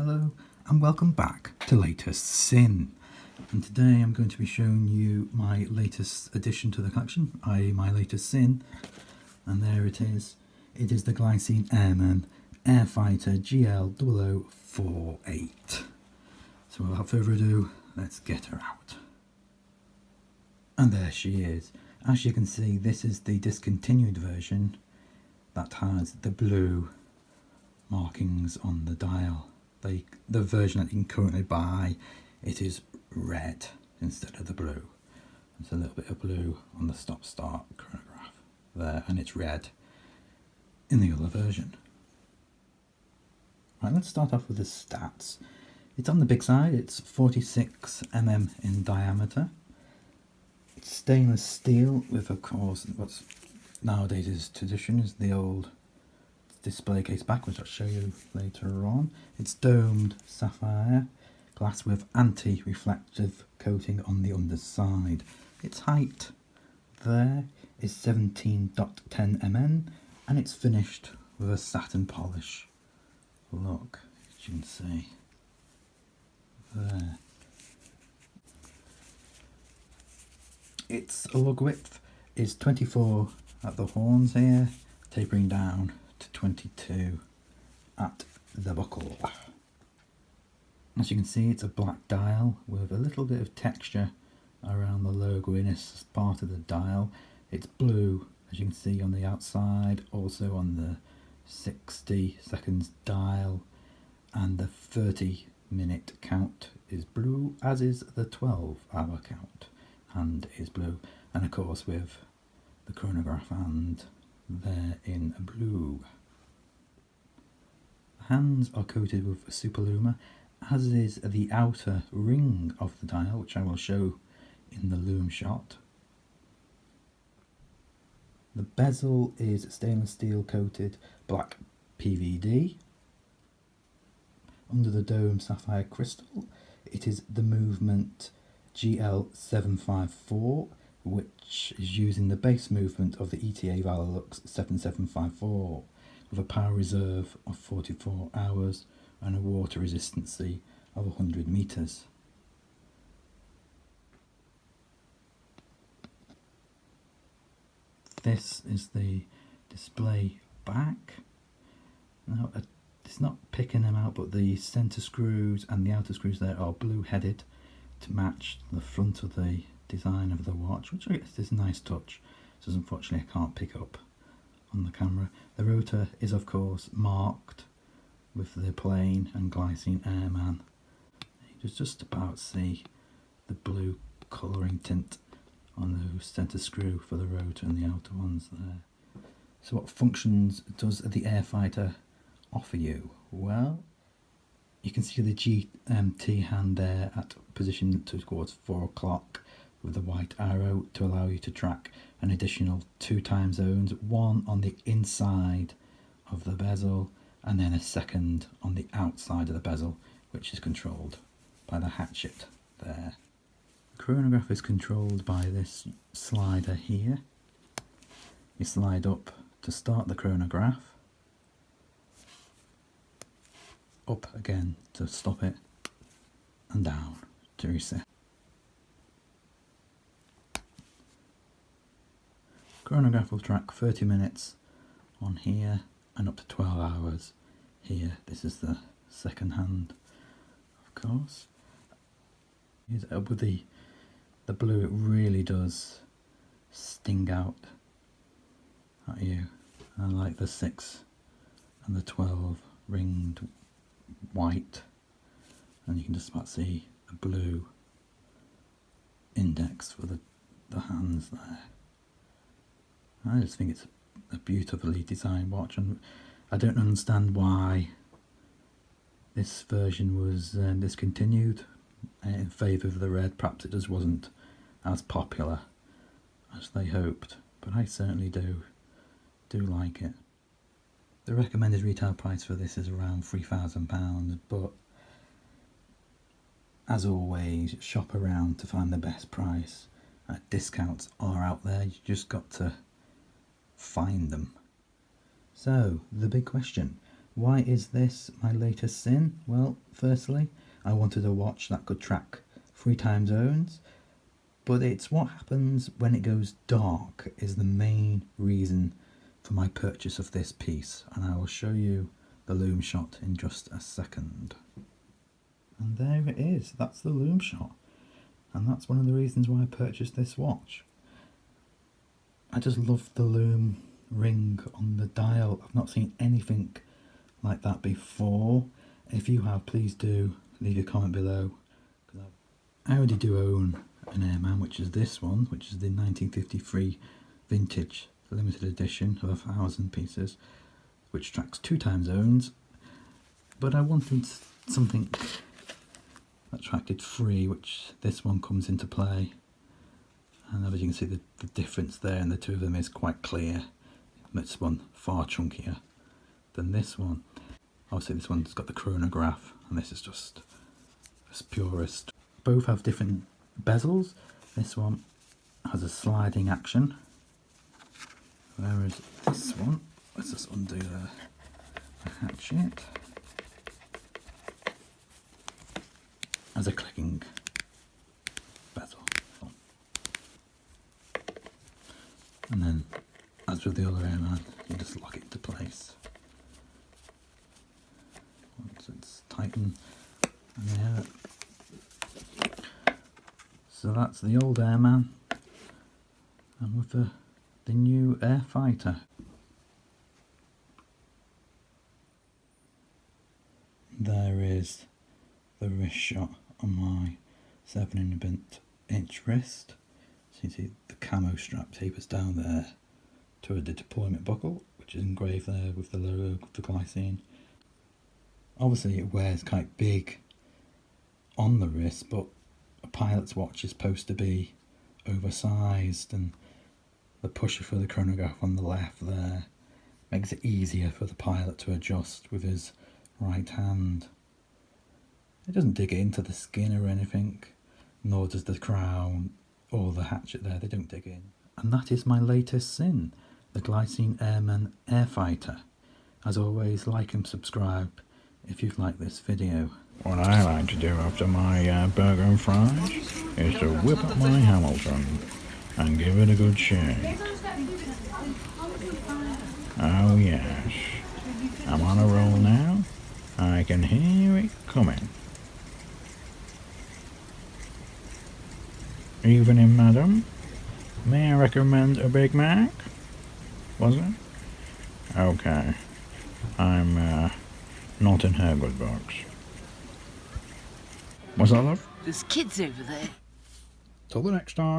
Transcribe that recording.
Hello and welcome back to latest Sinn, and today I'm going to be showing you my latest addition to the collection, i.e. my latest Sinn, and there it is. It is the Glycine Airman Airfighter GL0048. So without further ado, let's get her out. And there she is. As you can see, this is the discontinued version that has the blue markings on the dial. The version that you can currently buy, it is red instead of the blue. There's a little bit of blue on the stop-start chronograph there, and it's red in the other version. Right, let's start off with the stats. It's on the big side. It's 46 mm in diameter. It's stainless steel with, of course, what's nowadays is tradition is the old display case back, which I'll show you later on. It's domed sapphire glass with anti-reflective coating on the underside. Its height there is 17.10 mm and it's finished with a satin polish. Look, as you can see there. Its lug width is 24 at the horns here, tapering down to 22 at the buckle. As you can see, it's a black dial with a little bit of texture around the logo in this part of the dial. It's blue, as you can see on the outside, also on the 60 seconds dial, and the 30-minute count is blue, as is the 12-hour count, and is blue, and of course with the chronograph and there in blue. The hands are coated with super Lume, as is the outer ring of the dial, which I will show in the Lume Shot. The bezel is stainless steel coated black PVD. Under the dome sapphire crystal, it is the movement GL754, which is using the base movement of the ETA Valorlux 7754 with a power reserve of 44 hours and a water resistancy of 100 meters. This is the display back. Now it's not picking them out, but the center screws and the outer screws there are blue headed to match the front of the design of the watch, which I guess is a nice touch. So unfortunately I can't pick up on the camera. The rotor is of course marked with the plane and Glycine Airman. You can just about see the blue colouring tint on the centre screw for the rotor and the outer ones there. So what functions does the Airfighter offer you? Well, you can see the GMT hand there at position towards 4 o'clock with the white arrow to allow you to track an additional 2 time zones, one on the inside of the bezel and then a second on the outside of the bezel, which is controlled by the hatchet there. The chronograph is controlled by this slider here. You slide up to start the chronograph, up again to stop it, and down to reset. Chronograph will track 30 minutes on here and up to 12 hours here. This is the second hand, of course. With the blue, it really does sting out at you. I like the 6 and the 12 ringed white, and you can just about see the blue index for the hands there. I just think it's a beautifully designed watch, and I don't understand why this version was discontinued in favour of the red. Perhaps it just wasn't as popular as they hoped, but I certainly do like it. The recommended retail price for this is around £3,000, but as always, shop around to find the best price. Discounts are out there, you just got to find them. So, the big question, Why is this my latest sin? Well, firstly, I wanted a watch that could track 3 time zones, but it's what happens when it goes dark is the main reason for my purchase of this piece, and I will show you the Lume Shot in just a second. And there it is, that's the Lume Shot, and that's one of the reasons why I purchased this watch. I just love the lume ring on the dial. I've not seen anything like that before. If you have, please do leave a comment below. I already do own an Airman, which is this one, which is the 1953 vintage limited edition of 1,000 pieces, which tracks 2 time zones, but I wanted something that tracked 3, which this one comes into play. And as you can see, the difference there in the two of them is quite clear. This one far chunkier than this one. Obviously this one's got the chronograph and this is just as purest. Both have different bezels. This one has a sliding action, whereas this one, let's just undo the hatchet, has a clicking bezel. And then, as with the other Airman, you just lock it into place. Once it's tightened, and there. So that's the old Airman, and with the new Airfighter. There is the wrist shot on my 7" wrist. So you see the camo strap tapers down there to the deployment buckle, which is engraved there with the logo of the Glycine. Obviously it wears quite big on the wrist, but a pilot's watch is supposed to be oversized, and the pusher for the chronograph on the left there makes it easier for the pilot to adjust with his right hand. It doesn't dig into the skin or anything, nor does the crown or the hatchet there, they don't dig in. And that is my latest sin, the Glycine Airman Airfighter. As always, like and subscribe if you've liked this video. What I like to do after my burger and fries is to whip up my Hamilton and give it a good shake. Oh yes, I'm on a roll now. I can hear it coming. Evening, madam. May I recommend a Big Mac? Was it? Okay. I'm not in her good books. What's that, love? There's kids over there. Till the next time.